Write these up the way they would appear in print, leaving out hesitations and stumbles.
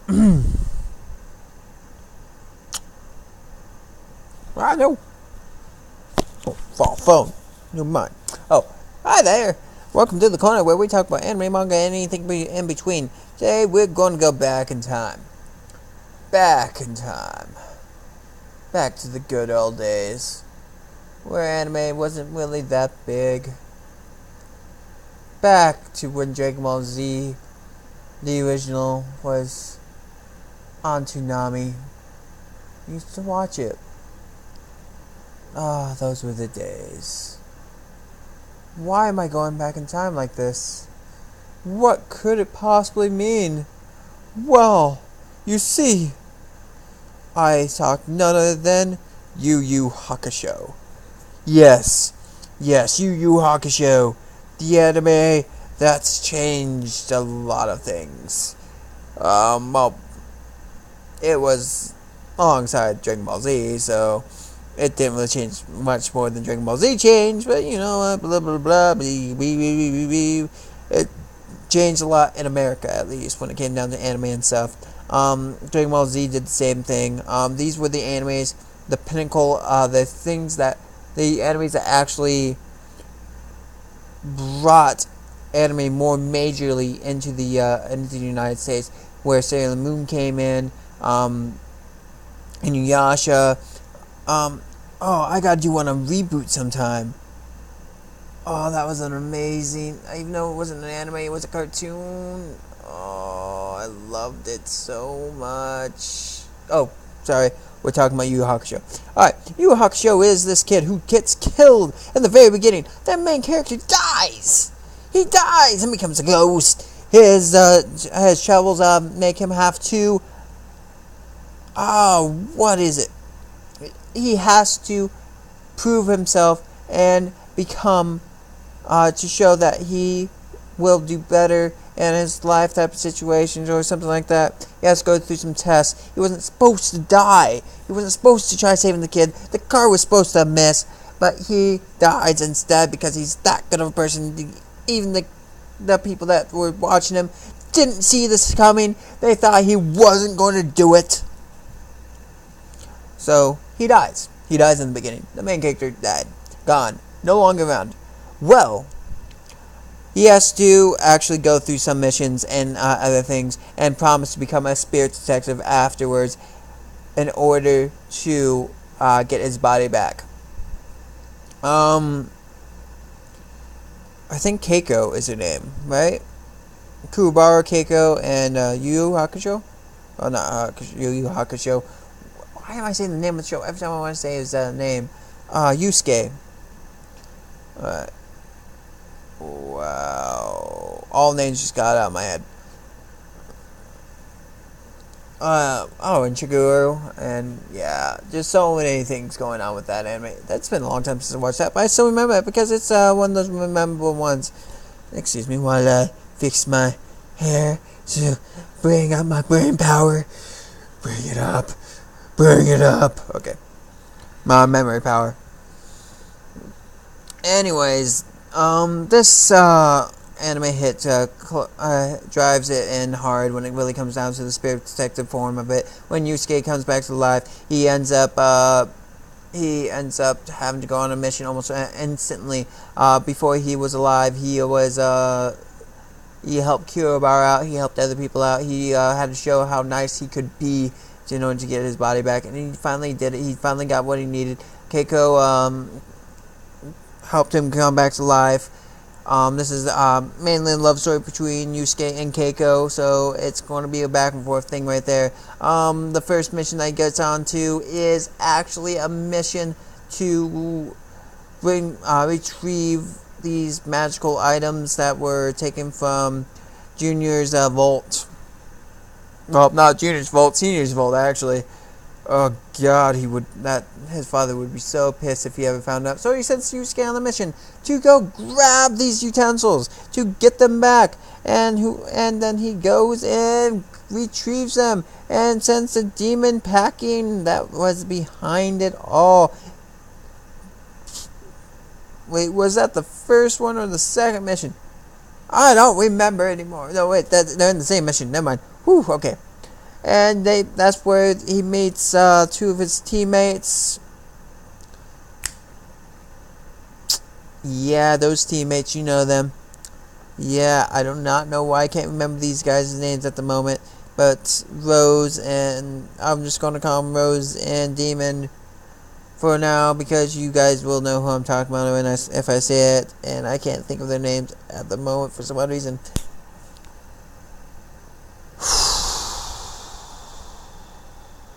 I know. Oh, phone. Never mind. Oh, hi there. Welcome to the corner where we talk about anime, manga, and anything in between. Today we're going to go back in time. Back in time. Back to the good old days. Where anime wasn't really that big. Back to when Dragon Ball Z, the original, was on Toonami. Used to watch it. Ah, those were the days. Why am I going back in time like this? What could it possibly mean? Well, you see, I talk none other than Yu Yu Hakusho. Yes, Yu Yu Hakusho. The anime that's changed a lot of things. Well, it was alongside Dragon Ball Z, so it didn't really change much more than Dragon Ball Z changed, but you know, blah blah blah, it changed a lot in America, at least when it came down to anime and stuff. Dragon Ball Z did the same thing. These were the animes, the pinnacle, the animes that actually brought anime more majorly into the United States, where Sailor Moon came in, Inuyasha. I gotta do one on Reboot sometime. Oh, that was an amazing. Even though it wasn't an anime, it was a cartoon. Oh, I loved it so much. Oh, sorry. We're talking about Yu Yu Hakusho. Alright, Yu Yu Hakusho is this kid who gets killed in the very beginning. That main character dies. He dies and becomes a ghost. His travels make him have to. What is it? He has to prove himself and become to show that he will do better in his life type of situations or something like that. He has to go through some tests. He wasn't supposed to die. He wasn't supposed to try saving the kid. The car was supposed to miss, but he dies instead because he's that good of a person. Even the people that were watching him didn't see this coming. They thought he wasn't going to do it. So he dies. He dies in the beginning. The main character died. Gone. No longer around. Well, he has to actually go through some missions and other things and promise to become a spirit detective afterwards in order to get his body back. I think Keiko is her name, right? Kuwabara, Keiko, and Yu Yu Hakusho? Oh, not Yu Yu Hakusho. Why am I saying the name of the show every time I want to say his name? Yusuke. Alright. Wow. All names just got out of my head. And Chiguru. And yeah, just so many things going on with that anime. That's been a long time since I watched that, but I still remember it because it's one of those memorable ones. Excuse me while I fix my hair to bring up my brain power. Bring it up. Bring it up. Okay. My memory power. Anyways, this anime hit drives it in hard when it really comes down to the spirit detective form of it. When Yusuke comes back to life, he ends up having to go on a mission almost instantly. Before he was alive, he helped Kuwabara out. He helped other people out. He had to show how nice he could be in order to get his body back, and he finally did it. He finally got what he needed. Keiko helped him come back to life. This is mainly a love story between Yusuke and Keiko, so it's going to be a back and forth thing right there. The first mission that he gets onto is actually a mission to retrieve these magical items that were taken from Junior's vault. Well, not Junior's vault, Senior's vault, actually. Oh God, his father would be so pissed if he ever found out. So he sends Yusuke on the mission to go grab these utensils, to get them back, and then he goes and retrieves them and sends the demon packing that was behind it all. Wait, was that the first one or the second mission? I don't remember anymore. No, wait, they're in the same mission. Never mind. Whew, okay. and that's where he meets two of his teammates. Yeah, those teammates, you know them. Yeah, I do not know why I can't remember these guys' names at the moment, but Rose and I'm just gonna call them Rose and Demon for now, because you guys will know who I'm talking about if I say it, and I can't think of their names at the moment for some odd reason.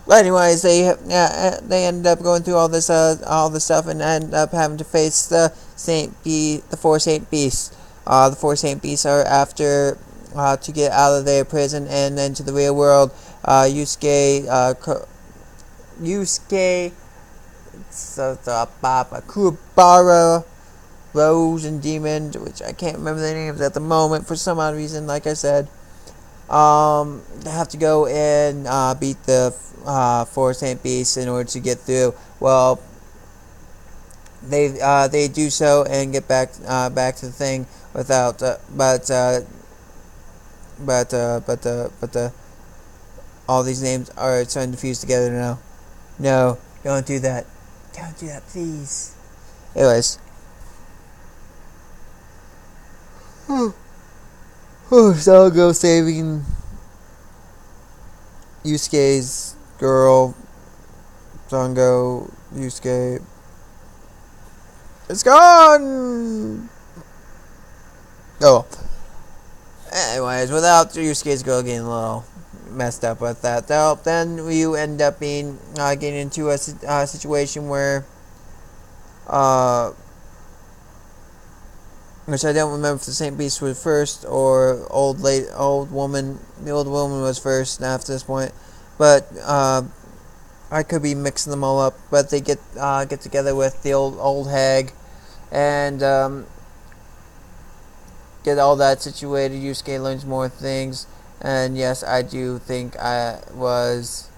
But anyways, they ended up going through all this stuff, and ended up having to face the four Saint Beasts. The four Saint Beasts are after to get out of their prison and into the real world. Yusuke, Kuwabara, Rose, and Demon, which I can't remember their names at the moment for some odd reason. Like I said, they have to go and beat the four Saint Beasts in order to get through. Well, they do so and get back to the thing without, all these names are starting to fuse together now. No, don't do that. Don't do that, please. Anyways. So I'll go saving Yusuke's girl. Sango, Yusuke. It's gone! Oh. Anyways, without Yusuke's girl getting a little messed up with that, though, then you end up getting into a situation where, which I don't remember if the Saint Beast was first or the old woman was first after this point, but I could be mixing them all up. But they get together with the old hag, and get all that situated. Yusuke learns more things, and yes, I do think I was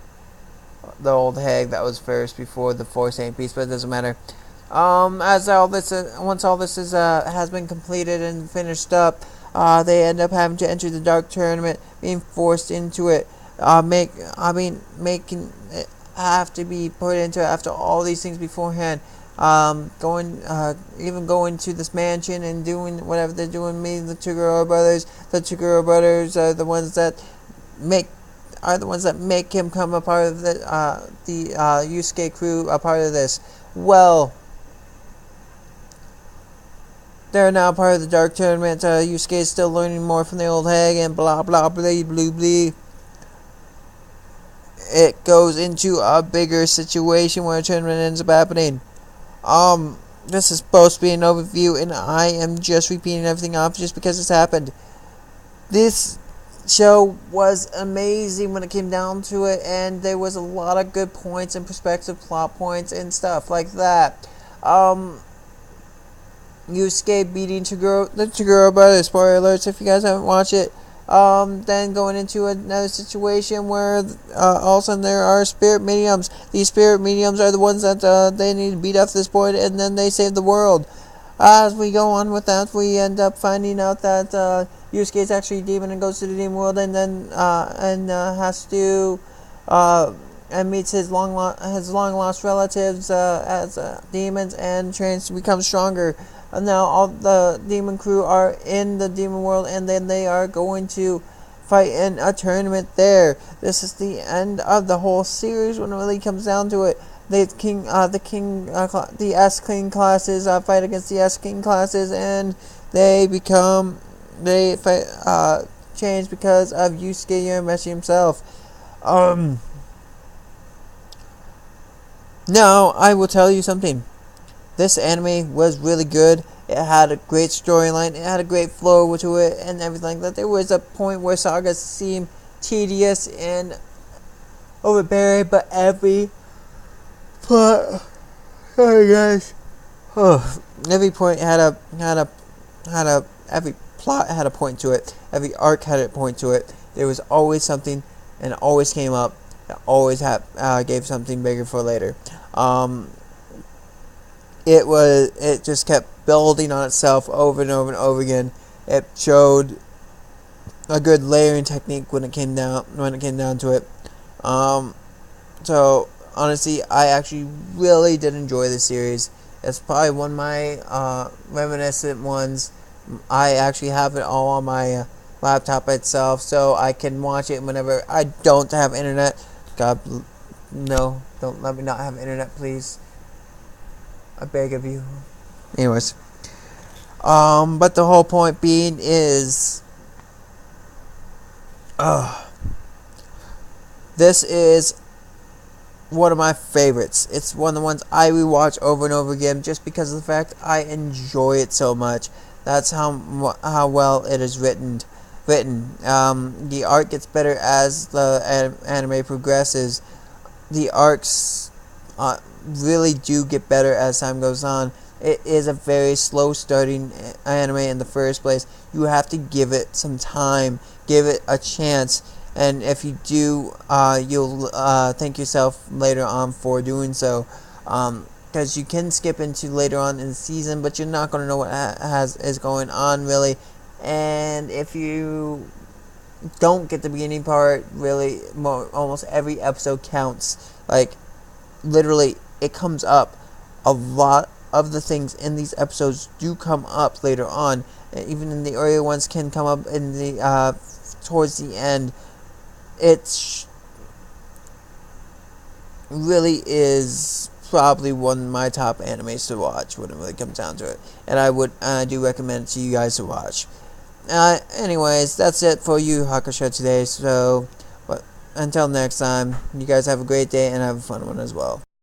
the old hag that was first before the four Saint Beasts, but it doesn't matter. Once all this has been completed and finished up, they end up having to enter the Dark Tournament, being forced into it. Making it have to be put into it after all these things beforehand. Going to this mansion and doing whatever they're doing. Meeting the Toguro brothers. The Toguro brothers are the ones that make him come a part of the Yusuke crew, a part of this. Well, they're now part of the Dark Tournament. Yusuke is still learning more from the old hag, and blah blah blah blah blah. It goes into a bigger situation where a tournament ends up happening. This is supposed to be an overview, and I am just repeating everything off just because it's happened. This show was amazing when it came down to it, and there was a lot of good points and perspective plot points and stuff like that. Yusuke beating the Toguro brothers. Spoiler alerts if you guys haven't watched it. Then going into another situation where all of a sudden there are spirit mediums. These spirit mediums are the ones that they need to beat up this point, and then they save the world. As we go on with that, we end up finding out that Yusuke is actually a demon and goes to the demon world, and then has to and meets his long lost relatives as demons, and trains to become stronger. And now all the demon crew are in the demon world, and then they are going to fight in a tournament there. This is the end of the whole series when it really comes down to it. The S King classes fight against the S King classes, and they fight, change because of Yusuke Urameshi himself. Now I will tell you something. This anime was really good. It had a great storyline. It had a great flow to it and everything. That there was a point where sagas seemed tedious and overbearing, but every plot, sorry guys, every point every plot had a point to it. Every arc had a point to it. There was always something, and it always came up. It always gave something bigger for later. It just kept building on itself over and over and over again. It showed a good layering technique when it came down to it. So honestly, I actually really did enjoy the series. It's probably one of my reminiscent ones. I actually have it all on my laptop itself, so I can watch it whenever I don't have internet. God, no, don't let me not have internet, please. I beg of you. Anyways, but the whole point being is, this is one of my favorites. It's one of the ones I rewatch over and over again just because of the fact I enjoy it so much. That's how well it is written. The art gets better as the anime progresses. The arcs really do get better as time goes on. It is a very slow starting anime in the first place. You have to give it some time, give it a chance, and if you do, you'll thank yourself later on for doing so. Because you can skip into later on in the season, but you're not going to know what is going on really. And if you don't get the beginning part, really, almost every episode counts. Like, literally, it comes up. A lot of the things in these episodes do come up later on. Even in the earlier ones can come up in the towards the end. It's really is probably one of my top animes to watch when it really comes down to it, and I do recommend it to you guys to watch. Anyways, that's it for you, Hakusho, today. So, but until next time, you guys have a great day and have a fun one as well.